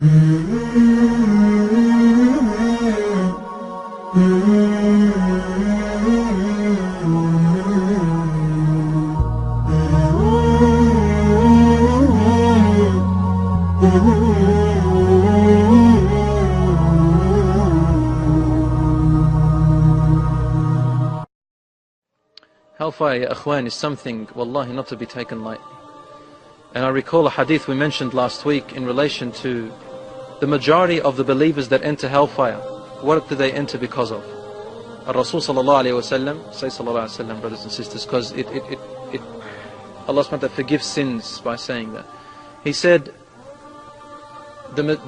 Hellfire, ya akhwan, is something, wallahi, not to be taken lightly. And I recall a hadith we mentioned last week in relation to the majority of the believers that enter hellfire. What do they enter because of? Rasul sallallahu alayhi wa sallam, say sallallahu alayhi wa sallam, brothers and sisters, because Allah subhanahu wa ta'ala forgives sins by saying that. He said, the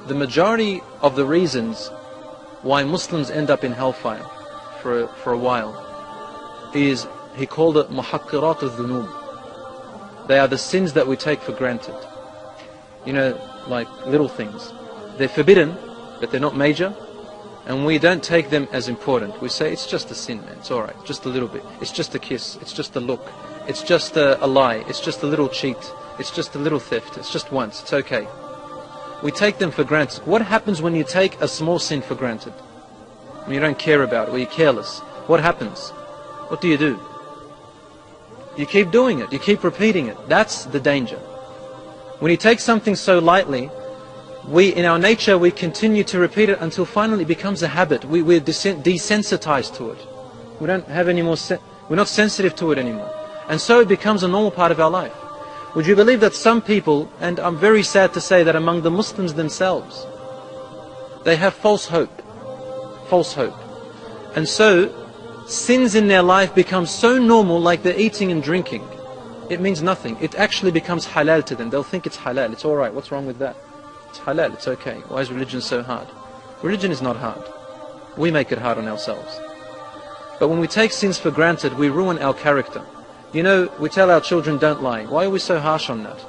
majority of the reasons why Muslims end up in hellfire for a while is, he called it muhaqqirat al-dhunub. They are the sins that we take for granted. You know, like little things. They're forbidden, but they're not major, and we don't take them as important. We say, it's just a sin, man, it's alright, just a little bit. It's just a kiss, it's just a look, it's just a lie, it's just a little cheat, it's just a little theft, it's just once, it's okay. We take them for granted. What happens when you take a small sin for granted? When you don't care about it, or you're careless? What happens? What do? You keep doing it, you keep repeating it. That's the danger. When you take something so lightly, in our nature, we continue to repeat it until finally it becomes a habit. We're desensitized to it. We don't have any more, we're not sensitive to it anymore. And so it becomes a normal part of our life. Would you believe that some people, and I'm very sad to say that among the Muslims themselves, they have false hope. False hope. And so, sins in their life become so normal, like they're eating and drinking. It means nothing. It actually becomes halal to them. They'll think it's halal. It's alright. What's wrong with that? It's halal. It's okay. Why is religion so hard? Religion is not hard. We make it hard on ourselves. But when we take sins for granted, we ruin our character. You know, we tell our children, don't lie. Why are we so harsh on that?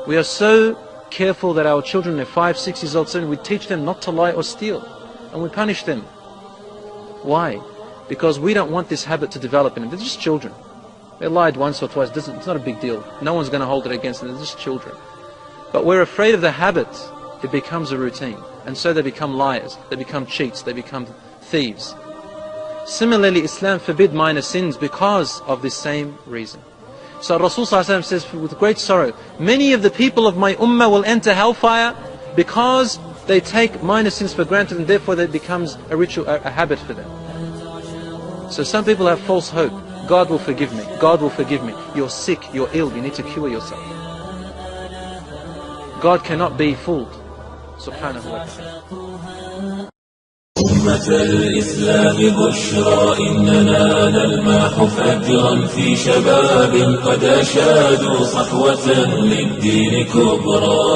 We are so careful that our children, they're 5, 6 years old, 7, we teach them not to lie or steal. And we punish them. Why? Because we don't want this habit to develop in them. They're just children. They lied once or twice. It's not a big deal. No one's going to hold it against them. They're just children. But we're afraid of the habit. It becomes a routine. And so they become liars. They become cheats. They become thieves. Similarly, Islam forbid minor sins because of this same reason. So Rasul ﷺ says with great sorrow, many of the people of my ummah will enter hellfire because they take minor sins for granted, and therefore that becomes a ritual, a habit for them. So some people have false hope. God will forgive me. God will forgive me. You're sick, you're ill, you need to cure yourself. God cannot be fooled. Subhanahu wa ta'ala. أمة الإسلام بشرى إننا نلمح فجرا في شباب قد أشادوا صحوة للدين كبرى.